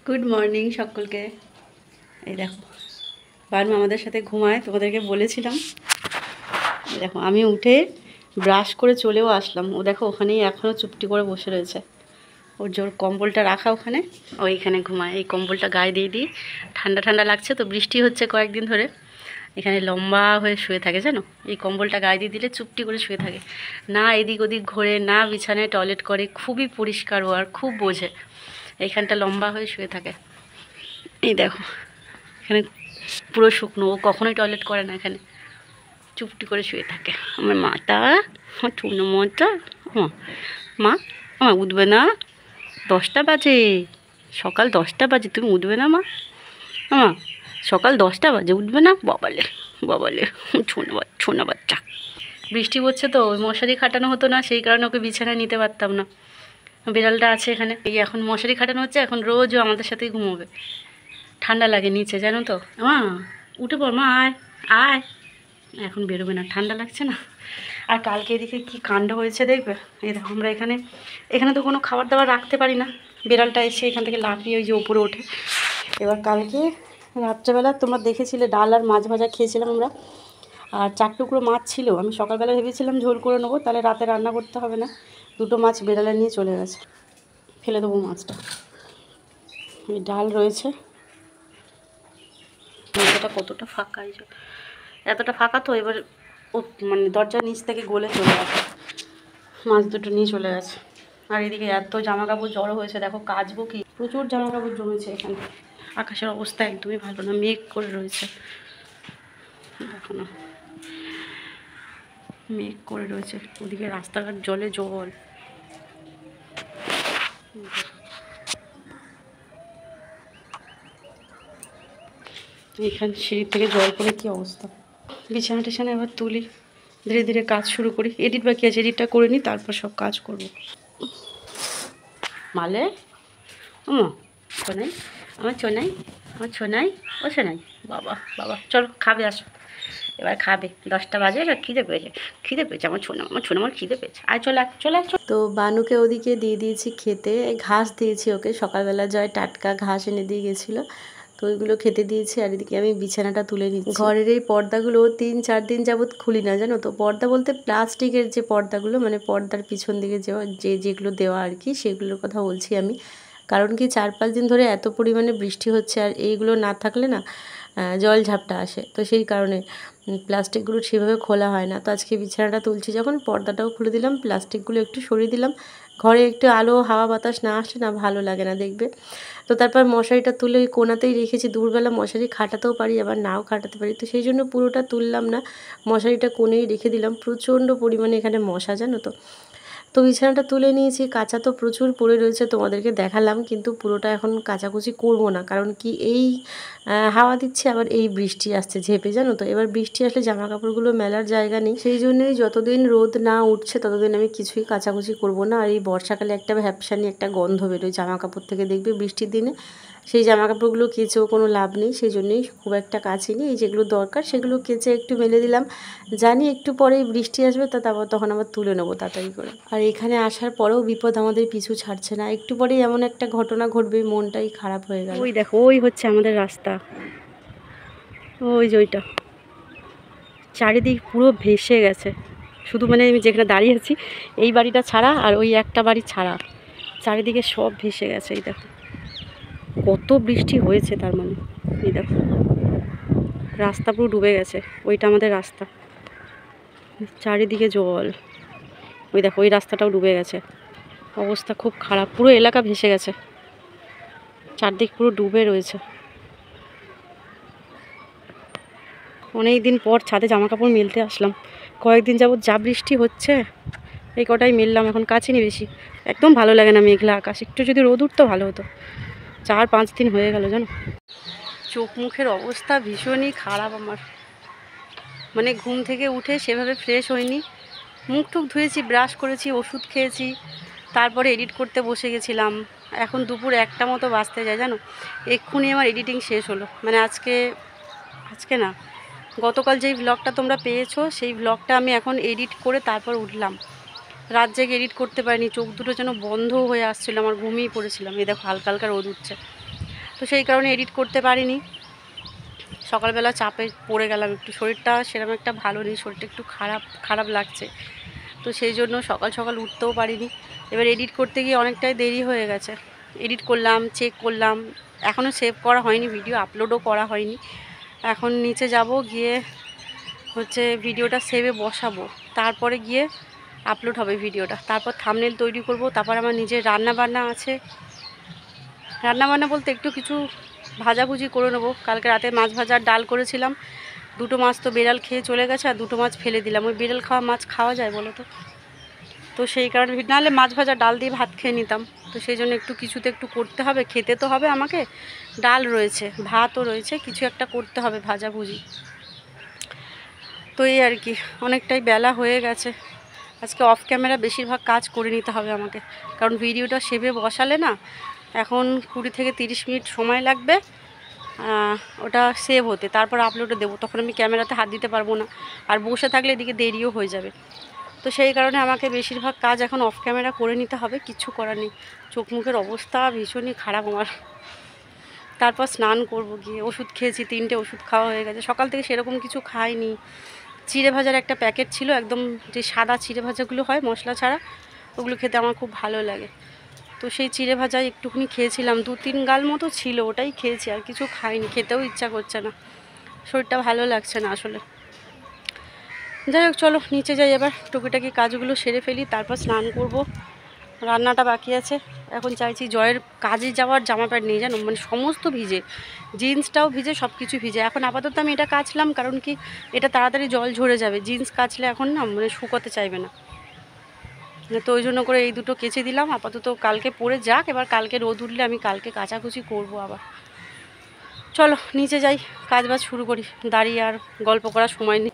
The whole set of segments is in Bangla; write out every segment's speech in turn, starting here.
গুড মর্নিং সকলকে। এই দেখো বানু আমাদের সাথে ঘুমায়, তোমাদেরকে বলেছিলাম। এই দেখো আমি উঠে ব্রাশ করে চলেও আসলাম, ও দেখো ওখানেই এখনও চুপটি করে বসে রয়েছে। ওর জোর কম্বলটা রাখা ওখানে, ওইখানে ঘুমায়। এই কম্বলটা গায়ে দিয়ে দিই, ঠান্ডা ঠান্ডা লাগছে তো, বৃষ্টি হচ্ছে কয়েকদিন ধরে। এখানে লম্বা হয়ে শুয়ে থাকে জানো, এই কম্বলটা গায়ে দিয়ে দিলে চুপটি করে শুয়ে থাকে, না এদিক ওদিক ঘোরে, না বিছানায় টয়লেট করে। খুবই পরিষ্কার ও, আর খুব বোঝে। এইখানটা লম্বা হয়ে শুয়ে থাকে। এই দেখো এখানে পুরো শুকনো, ও কখনোই টয়লেট করে না, এখানে চুপটি করে শুয়ে থাকে। আমার মাটা, আমার চুনো মাটা, মা আমার উঠবে না, 10টা বাজে, সকাল 10টা বাজে, তুমি উঠবে না মা? সকাল 10টা বাজে, উঠবে না? বাবালে বাবালে, ছোনা বাচ্চা। বৃষ্টি পড়ছে তো, ওই মশারি খাটানো হতো না, সেই কারণে ওকে বিছানায় নিতে পারতাম না। বিড়ালটা আছে এখানে, এই এখন মশারি খাটানো হচ্ছে, এখন রোজও আমাদের সাথেই ঘুমোবে। ঠান্ডা লাগে নিচে জানো তো। উঠে পড় মা, আয় আয়। এখন বেরোবে না, ঠান্ডা লাগছে না। আর কালকে এদিকে কি কাণ্ড হয়েছে দেখবে। এই দেখো আমরা এখানে এখানে তো কোনো খাবার দাবার রাখতে পারি না, বিড়ালটা এসে এখান থেকে লাফিয়ে ওই যে ওপরে ওঠে। এবার কালকে রাত্রেবেলা তোমরা দেখেছিলে ডাল আর মাছ ভাজা খেয়েছিলাম আমরা, আর 4 টুকরো মাছ ছিল। আমি সকালবেলা ভেবেছিলাম ঝোল করে নেবো, তাহলে রাতে রান্না করতে হবে না। 2টো মাছ বিড়ালে নিয়ে চলে গেছে, ফেলে দেবো মাছটা। এই ডাল রয়েছে, এটা কতটা ফাঁকা, এই যে এতটা ফাঁকা তো। এবার ও মানে দরজার নিচ থেকে গলে চলে গেছে, মাছ দুটো নিয়ে চলে গেছে। আর এদিকে এত জামা কাপড় জড়ো হয়েছে, দেখো কাচবো কি, প্রচুর জামা কাপড় জমেছে এখানে। আকাশের অবস্থা একদমই ভালো না, মেঘ করে রয়েছে, দেখো না মেঘ করে রয়েছে। ওদিকে রাস্তাঘাট জলে জল। এখানে সিঁড়ি থেকে জল পড়ে কী অবস্থা। বিছানা টিছানা এবার তুলি, ধীরে ধীরে কাজ শুরু করি। এডিট বাকি আছে, এডিটটা করে নিই, তারপর সব কাজ করবো। মালে সোনাই, আমার সোনাই, আমার সোনাই, ও সোনাই, বাবা বাবা চলো খাবে, আসো এবার খাবে। 10টা বাজে, এবার খিদে পেয়েছে, খিদে পেয়েছে আমার ছোনা, আমার খিদে পেয়েছে, আর চলে চলে। তো বানুকে ওদিকে দিয়ে দিয়েছি খেতে, ঘাস দিয়েছি ওকে, সকালবেলা জয় টাটকা ঘাস এনে দিয়ে গেছিলো, তো ওইগুলো খেতে দিয়েছি। আর এদিকে আমি বিছানাটা তুলে নিচ্ছি। ঘরের এই পর্দাগুলো 3-4 দিন যাবৎ খুলি না জানো তো। পর্দা বলতে প্লাস্টিকের যে পর্দাগুলো, মানে পর্দার পিছন দিকে যেগুলো দেওয়া আর কি, সেগুলোর কথা বলছি আমি। কারণ কি 4-5 দিন ধরে এত পরিমাণে বৃষ্টি হচ্ছে, আর এইগুলো না থাকলে না জল ঝাপটা আসে, তো সেই কারণে প্লাস্টিকগুলো সেভাবে খোলা হয় না। তো আজকে বিছানাটা তুলছি যখন, পর্দাটাও খুলে দিলাম, প্লাস্টিকগুলো একটু সরিয়ে দিলাম। ঘরে একটু আলো হাওয়া বাতাস না আসলে না ভালো লাগে না দেখবে। তো তারপর মশারিটা তুলে ওই কোণাতেই রেখেছি, দুপুরবেলা মশারি খাটাতেও পারি আবার নাও খাটাতে পারি, তো সেই জন্য পুরোটা তুললাম না, মশারিটা কোণেই রেখে দিলাম। প্রচণ্ড পরিমাণে এখানে মশা জানো তো। তো বিছানাটা তুলে নিয়েছি, কাঁচা তো প্রচুর পড়ে রয়েছে, তোমাদেরকে দেখালাম, কিন্তু পুরোটা এখন কাচাকুচি করবো না। কারণ কি এই হাওয়া দিচ্ছে, আবার এই বৃষ্টি আসছে ঝেপে জানো তো। এবার বৃষ্টি আসলে জামা কাপড়গুলো মেলার জায়গা নেই, সেই জন্যই যতদিন রোদ না উঠছে ততদিন আমি কিছুই কাচাকুচি করব না। আর এই বর্ষাকালে একটা ভ্যাপসানি একটা গন্ধ বেরোয় জামা কাপড় থেকে, দেখবে বৃষ্টির দিনে সেই জামা কাপড়গুলো কেচেও কোনো লাভ নেই, সেই জন্যই খুব একটা কাচিনি। এই যেগুলো দরকার সেগুলো কেচে একটু মেলে দিলাম, জানি একটু পরেই বৃষ্টি আসবে, তো তারপর তখন আবার তুলে নেবো তাড়াতাড়ি করে। আর এখানে আসার পরেও বিপদ আমাদের পিছু ছাড়ছে না, একটু পরেই এমন একটা ঘটনা ঘটবে, মনটাই খারাপ হয়ে গেল। ওই দেখো ওই হচ্ছে আমাদের রাস্তা, ওই যে ওইটা চারিদিক পুরো ভেসে গেছে। শুধু মানে আমি যেখানে দাঁড়িয়ে আছি এই বাড়িটা ছাড়া, আর ওই একটা বাড়ি ছাড়া, চারিদিকে সব ভেসে গেছে। এই দেখো কত বৃষ্টি হয়েছে, তার মানে এই দেখো রাস্তা পুরো ডুবে গেছে। ওইটা আমাদের রাস্তা, চারিদিকে জল। ওই দেখো ওই রাস্তাটাও ডুবে গেছে, অবস্থা খুব খারাপ, পুরো এলাকা ভেসে গেছে, চারদিক পুরো ডুবে রয়েছে। অনেক দিন পর ছাদে জামা কাপড় মেলতে আসলাম, কয়েকদিন যাবত যা বৃষ্টি হচ্ছে, এই কটাই মেললাম। এখন কাচিনি বেশি, একদম ভালো লাগে না মেঘলা আকাশ, একটু যদি রোদ উঠতো ভালো হতো। 4-5 দিন হয়ে গেল জানো। চোখ মুখের অবস্থা ভীষণই খারাপ আমার, মানে ঘুম থেকে উঠে সেভাবে ফ্রেশ হয়নি, মুখ টুক ধুয়েছি, ব্রাশ করেছি, ওষুধ খেয়েছি, তারপরে এডিট করতে বসে গেছিলাম। এখন দুপুর 1টা মতো বাজতে যায় জানো। এক্ষুনি আমার এডিটিং শেষ হলো, মানে আজকে না, গতকাল যেই ভ্লগটা তোমরা পেয়েছো সেই ভ্লগটা আমি এখন এডিট করে তারপর উঠলাম। রাত জেগে এডিট করতে পারিনি, চোখ দুটো যেন বন্ধ হয়ে আসছিলো আমার, ঘুমিয়ে পড়েছিলাম। এই দেখো হালকা হালকা রোদ উঠছে, সেই কারণে এডিট করতে পারিনি। সকালবেলা চাপে পড়ে গেলাম, একটু শরীরটা সেরকম একটা ভালো নেই, শরীরটা একটু খারাপ লাগছে, তো সেই জন্য সকাল সকাল উঠতেও পারিনি। এবার এডিট করতে গিয়ে অনেকটাই দেরি হয়ে গেছে। এডিট করলাম, চেক করলাম, এখনও সেভ করা হয়নি, ভিডিও আপলোডও করা হয়নি। এখন নিচে যাব, গিয়ে হচ্ছে ভিডিওটা সেভে বসাবো, তারপরে গিয়ে আপলোড হবে ভিডিওটা, তারপর থাম্বনেল তৈরি করব। তারপর আমার নিজের রান্নাবান্না আছে, রান্নাবান্না বলতে একটু কিছু ভাজাভুজি করে নেবো। কালকে রাতে মাছ ভাজার ডাল করেছিলাম, 2টো মাছ তো বিড়াল খেয়ে চলে গেছে, আর 2টো মাছ ফেলে দিলাম। ওই বিড়াল খাওয়া মাছ খাওয়া যায় বলো তো? তো সেই কারণে নাহলে মাছ ভাজা ডাল দিয়ে ভাত খেয়ে নিতাম। তো সেই জন্য একটু কিছুতে একটু করতে হবে, খেতে তো হবে আমাকে, ডাল রয়েছে, ভাতও রয়েছে, কিছু একটা করতে হবে ভাজাভুজি। তো এই আর কি, অনেকটাই বেলা হয়ে গেছে। আজকে অফ ক্যামেরা বেশিরভাগ কাজ করে নিতে হবে আমাকে, কারণ ভিডিওটা সেভে বসালে না এখন 20 থেকে 30 মিনিট সময় লাগবে ওটা সেভ হতে, তারপর আপলোডে দেবো, তখন আমি ক্যামেরাতে হাত দিতে পারবো না, আর বসে থাকলে এদিকে দেরিও হয়ে যাবে। তো সেই কারণে আমাকে বেশিরভাগ কাজ এখন অফ ক্যামেরা করে নিতে হবে, কিছু করার নেই। চোখ মুখের অবস্থা ভীষণই খারাপ আমার। তারপর স্নান করব, গিয়ে ওষুধ খেয়েছি, 3টে ওষুধ খাওয়া হয়ে গেছে। সকাল থেকে সেরকম কিছু খাইনি। চিড়ে ভাজার একটা প্যাকেট ছিল, একদম যে সাদা চিড়ে ভাজাগুলো হয় মশলা ছাড়া, ওগুলো খেতে আমার খুব ভালো লাগে। তো সেই চিড়ে ভাজায় একটুখানি খেয়েছিলাম, 2-3 গাল মতো ছিল, ওটাই খেয়েছি, আর কিছু খাইনি, খেতেও ইচ্ছা করছে না, শরীরটা ভালো লাগছে না আসলে। যাই হোক, চলো নিচে যাই, এবার টুকিটাকি কাজগুলো সেরে ফেলি, তারপর স্নান করব। রান্নাটা বাকি আছে। এখন চাইছি জয়ের কাজে যাওয়ার জামা প্যান্ট নেই জানো, মানে সমস্ত ভিজে, জিন্সটাও ভিজে, সব কিছু ভিজে। এখন আপাতত আমি এটা কাচলাম, কারণ কি এটা তাড়াতাড়ি জল ঝরে যাবে, জিন্স কাচলে এখন না মানে শুকোতে চাইবে না, তো ওই জন্য করে এই দুটো কেচে দিলাম। আপাতত কালকে পরে যাক, এবার কালকে রোদ উঠলে আমি কালকে কাচাকুচি করবো আবার। চলো নিচে যাই, কাজ বাজ শুরু করি, দাঁড়িয়ে আর গল্প করার সময় নেই।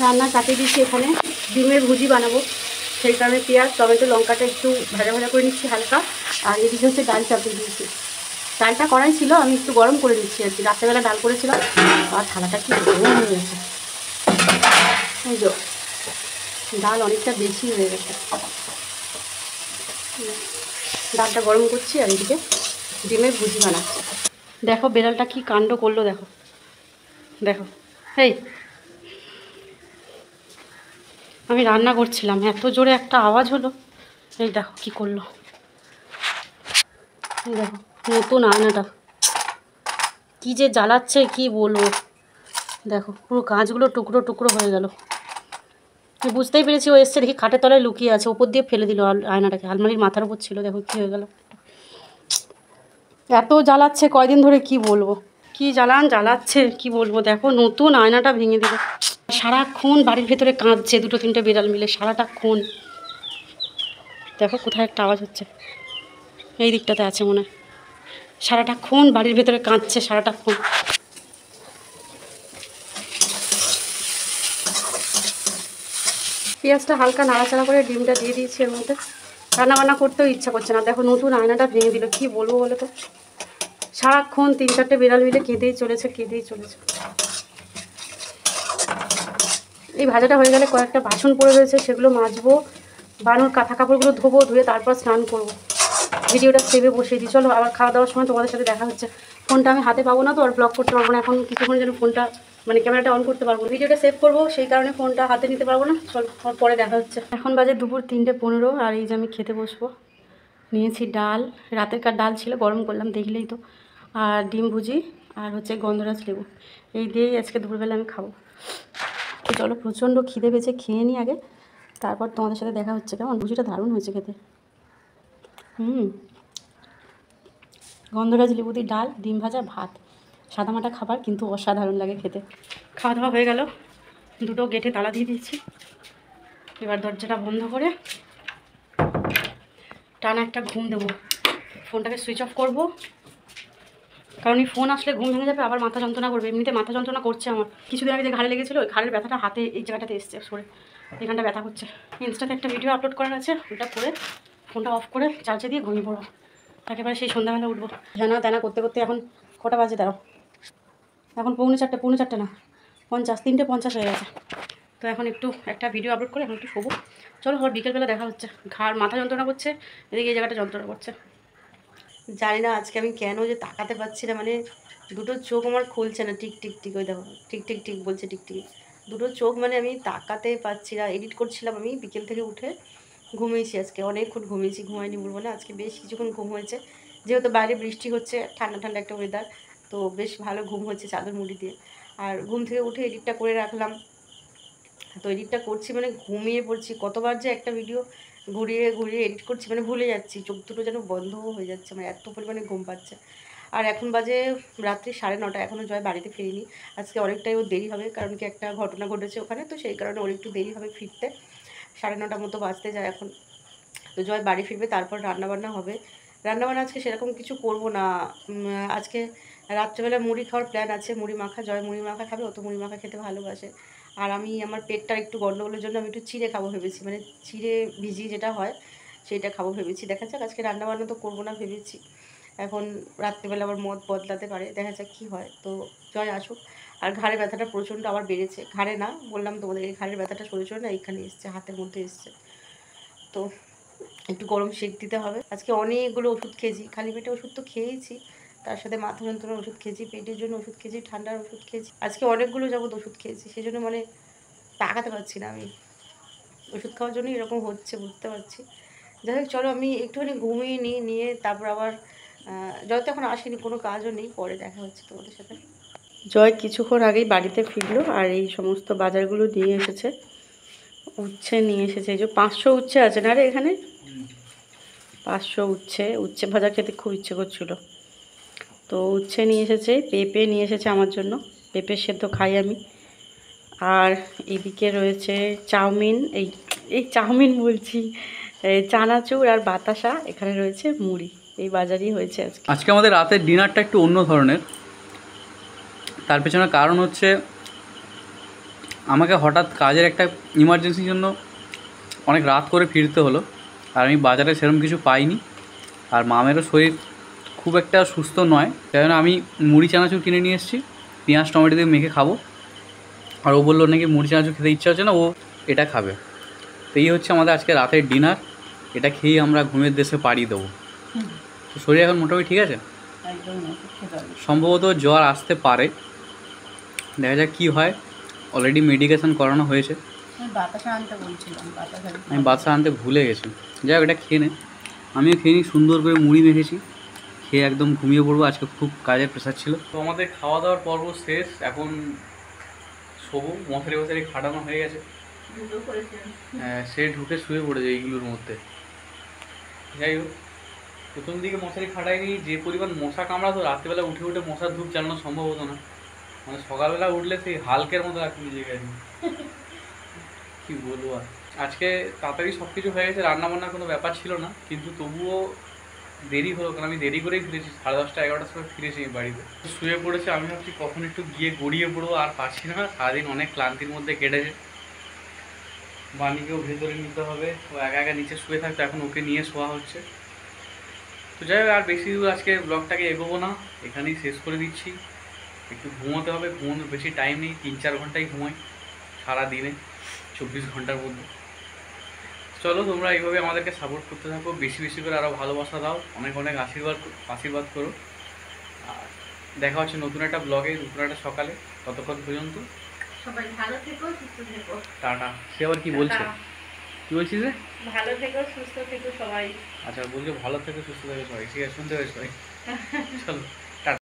রান্না চাপিয়ে দিচ্ছি, এখানে ডিমের ভুজি বানাবো, সেই কারণে পেঁয়াজ টমেটো লঙ্কাটা একটু ভাজা ভাজা করে নিচ্ছি হালকা, আর এদিকে হচ্ছে ডাল চাপিয়ে দিয়েছি। ডালটা করাই ছিল, আমি একটু গরম করে দিচ্ছি আর কি, রাত্রেবেলা ডাল করেছিলাম, আর থালাটা কি গরম হয়ে গেছে, এই যে ডাল অনেকটা বেশি হয়ে গেছে। ডালটা গরম করছি, আর এদিকে ডিমের ভুজি বানাচ্ছি। দেখো বেড়ালটা কি কাণ্ড করলো, দেখো দেখো, এই আমি রান্না করছিলাম, এত জোরে একটা আওয়াজ হলো, এই দেখো কি করলো, এই দেখো নতুন আয়নাটা কি যে জ্বালাচ্ছে কি বলবো, দেখো পুরো কাঁচগুলো টুকরো টুকরো হয়ে গেল। আমি বুঝতেই পেরেছি ও এসছে, দেখি খাটের তলায় লুকিয়ে আছে, ওপর দিয়ে ফেলে দিল আয়নাটাকে, আলমারির মাথার উপর ছিল, দেখো কী হয়ে গেল। এত জ্বালাচ্ছে কয়দিন ধরে, কি বলবো, কি জ্বালাচ্ছে কি বলবো, দেখো নতুন আয়নাটা ভেঙে দিল। সারাক্ষণ বাড়ির ভেতরে কাঁদছে, 2-3টে বিড়াল মিলে সারাটাক্ষণ। দেখো কোথায় একটা আওয়াজ হচ্ছে, এই দিকটাতে আছে মনে হয়, সারাটাক্ষণ বাড়ির ভেতরে কাঁদছে সারাটাক্ষণ। পেঁয়াজটা হালকা নাড়াচাড়া করে ডিমটা দিয়ে দিয়েছি এর মধ্যে, রান্নাবান্না করতেও ইচ্ছা করছে না, দেখো নতুন আয়নাটা ভেঙে দিল, কি বলবো বলো তো, সারাক্ষণ 3-4টে বিড়াল মিলে কেঁদেই চলেছে। এই ভাজাটা হয়ে গেলে কয়েকটা বাসন পড়ে রয়েছে, সেগুলো মাজবো, বানুর কাঁথা কাপড়গুলো ধোবো, ধুয়ে তারপর স্নান করবো, ভিডিওটা সেভে বসিয়ে দিই। চলো আবার খাওয়া দাওয়ার সময় তোমাদের সাথে দেখা হচ্ছে। ফোনটা আমি হাতে পাবো না তো, আর ব্লগ করতে পারবো না এখন কিছুক্ষণের জন্য, ফোনটা মানে ক্যামেরাটা অন করতে পারবো না, ভিডিওটা সেভ করবো, সেই কারণে ফোনটা হাতে নিতে পারবো না। চলো পরে দেখা হচ্ছে। এখন বাজে দুপুর 3:15, আর এই যে আমি খেতে বসবো। নিয়েছি ডাল, রাতেরকার ডাল ছিল, গরম করলাম দেখলেই তো, আর ডিম ভুজি, আর হচ্ছে গন্ধরাজ লেবু, এই দিয়েই আজকে দুপুরবেলা আমি খাবো। তো চলো, প্রচণ্ড খিদে পেয়েছে, খেয়ে নিই আগে, তারপর তোমাদের সাথে দেখা হচ্ছে। কেমন ভুজিটা দারুণ হয়েছে খেতে, গন্ধরাজ লেবু দিয়ে ডাল, ডিম ভাজা, ভাত, সাদামাটা খাবার কিন্তু অসাধারণ লাগে খেতে। খাওয়া দাওয়া হয়ে গেল, 2টো গেটে তালা দিয়ে দিয়েছি, এবার দরজাটা বন্ধ করে টানা একটা ঘুম দেবো, ফোনটাকে সুইচ অফ করবো, কারণ এই ফোন আসলে ঘুম ভেঙে যাবে, আবার মাথা যন্ত্রণা করবে, এমনিতে মাথা যন্ত্রণা করছে আমার, কিছুদিন আগে যে ঘাড়ে লেগেছিলো, ওই ঘাড়ের ব্যথাটা হাতে এই জায়গাটাতে এসছে, সরে এখানটা ব্যথা করছে। ইনস্টাতে একটা ভিডিও আপলোড করার আছে, ওটা করে ফোনটা অফ করে চার্জে দিয়ে ঘুমিয়ে পড়ো, একেবারে সেই সন্ধ্যাবেলা উঠবো। হ্যাঁ না তেনা করতে করতে এখন কটা বাজে, দাঁড়াও এখন 4:45 না 50, 3:50 হয়ে গেছে। তো এখন একটু একটা ভিডিও আপলোড করে এখন একটু শোবো। চলো আবার বিকেলবেলা দেখা হচ্ছে। ঘাড় মাথা যন্ত্রণা করছে, এদিকে এই জায়গাটা যন্ত্রণা করছে। জানি না আজকে আমি কেন যে তাকাতে পারছি না, মানে দুটো চোখ আমার খুলছে না। টিক টিক টিক, ওই দেখো টিক টিক টিক বলছে, টিক টিক। দুটো চোখ মানে আমি তাকাতে পারছি না। এডিট করছিলাম আমি বিকেল থেকে উঠে, ঘুমিয়েছি আজকে অনেকক্ষণ ঘুমিয়েছি, ঘুমাইনি বলবো না, আজকে বেশ কিছুক্ষণ ঘুম হয়েছে। যেহেতু বাইরে বৃষ্টি হচ্ছে, ঠান্ডা ঠান্ডা একটা ওয়েদার, তো বেশ ভালো ঘুম হচ্ছে চাদর মুড়ি দিয়ে। আর ঘুম থেকে উঠে এডিটটা করে রাখলাম। তো এডিটটা করছি মানে ঘুমিয়ে পড়ছি। কতবার যে একটা ভিডিও ঘুরিয়ে ঘুরিয়ে এডিট করছি, মানে ভুলে যাচ্ছি, চোখ দুটো যেন বন্ধও হয়ে যাচ্ছে, মানে এত পরিমাণে ঘুম পাচ্ছে। আর এখন বাজে রাত্রি 9:30, এখনও জয় বাড়িতে ফিরিনি। আজকে অনেকটাই ওর দেরি হবে, কারণ কি একটা ঘটনা ঘটেছে ওখানে, তো সেই কারণে ওর একটু দেরি হবে ফিরতে। 9:30 মতো বাজতে যায় এখন। তো জয় বাড়ি ফিরবে, তারপর রান্নাবান্না হবে। রান্নাবান্না আজকে সেরকম কিছু করব না। আজকে রাত্রেবেলা মুড়ি খাওয়ার প্ল্যান আছে, মুড়ি মাখা। জয় মুড়ি মাখা খাবে, ও তো মুড়ি মাখা খেতে ভালোবাসে। আর আমি আমার পেটটা একটু গন্ডগোলের জন্য আমি একটু চিড়ে খাবো ভেবেছি, মানে চিড়ে ভিজি যেটা হয় সেইটা খাবো ভেবেছি। দেখা যাক, আজকে রান্নাবান্না তো করবো না ভেবেছি। এখন রাত্রেবেলা আবার মত বদলাতে পারে, দেখা যাক কী হয়। তো জয় আসুক। আর ঘাড়ে ব্যথাটা প্রচণ্ড আবার বেড়েছে। ঘাড়ে না, বললাম তোমাদের এই ঘাড়ের ব্যথাটা সরে সরে না এইখানে এসছে, হাতের মধ্যে এসছে। তো একটু গরম সেঁক দিতে হবে। আজকে অনেকগুলো ওষুধ খেয়েছি, খালি পেটে ওষুধ তো খেয়েছি, তার সাথে মাথা যন্ত্রণার ওষুধ খেয়েছি, পেটের জন্য ওষুধ খেয়েছি, ঠান্ডার ওষুধ খেয়েছি। আজকে অনেকগুলো যাবত ওষুধ খেয়েছি, সেই জন্য মানে তাকাতে পারছি না আমি। ওষুধ খাওয়ার জন্যই এরকম হচ্ছে, বুঝতে পারছি। যাই হোক, চলো আমি একটুখানি ঘুমিয়ে নিয়ে তারপর আবার জয় তো এখন আসেনি, কোনো কাজও নেই, পরে দেখা হচ্ছে তোমাদের সাথে। জয় কিছুক্ষণ আগেই বাড়িতে ফিরলো, আর এই সমস্ত বাজারগুলো নিয়ে এসেছে। উচ্ছে নিয়ে এসেছে, এই যে 500 উচ্ছে আছে না রে এখানে, 500 উচ্ছে ভাজা খেতে খুব ইচ্ছে করছিল। তো উচ্ছে নিয়ে এসেছে, পেঁপে নিয়ে এসেছে আমার জন্য, পেঁপে সেদ্ধ খাই আমি। আর এদিকে রয়েছে চাউমিন, এই চাউমিন বলছি, চানাচুর আর বাতাসা। এখানে রয়েছে মুড়ি। এই বাজারই হয়েছে আজকে। আজকে আমাদের রাতের ডিনারটা একটু অন্য ধরনের। তার পেছনে কারণ হচ্ছে আমাকে হঠাৎ কাজের একটা ইমার্জেন্সির জন্য অনেক রাত করে ফিরতে হলো, আর আমি বাজারে সেরকম কিছু পাইনি। আর মামেরও শরীর খুব একটা সুস্থ নয়, তাই জন্য আমি মুড়ি চানাচুর কিনে নিয়ে এসেছি, পেঁয়াজ টমেটো দিয়ে মেখে খাবো। আর ও বললো নাকি মুড়ি চানাচুর খেতে ইচ্ছা হচ্ছে না, ও এটা খাবে। তো এই হচ্ছে আমাদের আজকে রাতের ডিনার। এটা খেয়েই আমরা ঘুমের দেশে পাড়ি দেবো। তো শরীর এখন মোটামুটি ঠিক আছে, সম্ভবত জ্বর আসতে পারে, দেখা যাক কী হয়। অলরেডি মেডিকেশন করানো হয়েছে। আমি বাতাসা আনতে ভুলে গেছি। যাই হোক, এটা খেয়ে নে, আমিও খেয়ে নিই। সুন্দর করে মুড়ি মেখেছি, খেয়ে একদম ঘুমিয়ে পড়বো। আজকে খুব কাজের প্রেশার ছিল। তো আমাদের খাওয়া দাওয়ার পর্ব শেষ, এখন শোবো। মশারি খাটানো হয়ে গেছে, হ্যাঁ সে ঢুকে শুয়ে পড়েছে এইগুলোর মধ্যে। যাই হোক, প্রথম দিকে মশারি খাটাইনি, যে পরিমাণ মশা কামড়াতো, রাত্রিবেলা উঠে উঠে মশার ধূপ চালানো সম্ভব হতো না। মানে সকালবেলা উঠলে সেই হালকের মতো রাখতে নিজেকে আর কি বলবো। আর আজকে তাড়াতাড়ি সব কিছু হয়ে গেছে, রান্নাবান্নার কোনো ব্যাপার ছিল না, কিন্তু তবুও দেরি হলো, কারণ আমি দেরি করেই ফিরেছি। 10:30 11টার সময় ফিরেছি বাড়িতে। শুয়ে পড়েছে, আমি ভাবছি কখন একটু গিয়ে গড়িয়ে পড়বো, আর পারছি না। সারাদিন অনেক ক্লান্তির মধ্যে কেটেছে। বাণীকেও ভেতরে নিতে হবে, ও একা একা নিচে শুয়ে থাকতো, এখন ওকে নিয়ে শোয়া হচ্ছে। তো যাই হোক, আর বেশি দূর আজকে ব্লগটাকে এগোবো না, এখানেই শেষ করে দিচ্ছি। একটু ঘুমোতে হবে, ঘুমানোর বেশি টাইম নেই, 3-4 ঘন্টাই ঘুমাই সারাদিনে 24 ঘন্টার মধ্যে। চলো, তোমরা এইভাবে আমাদেরকে সাপোর্ট করতে থাকো, বেশি বেশি করে আরও ভালোবাসা দাও, অনেক অনেক আশীর্বাদ করো। আর দেখা হচ্ছে নতুন একটা ব্লগে, নতুন একটা সকালে। ততক্ষণ পর্যন্ত সবাই ভালো থেকো, সুস্থ থেকো, টাটা। সে আবার কি বলছে, কি বলছিস রে? ভালো থেকো, সুস্থ থেকো সবাই। আচ্ছা, বলছো ভালো থেকো, সুস্থ থেকো সবাই, ঠিক আছে, শুনতে হবে সবাই। চলো।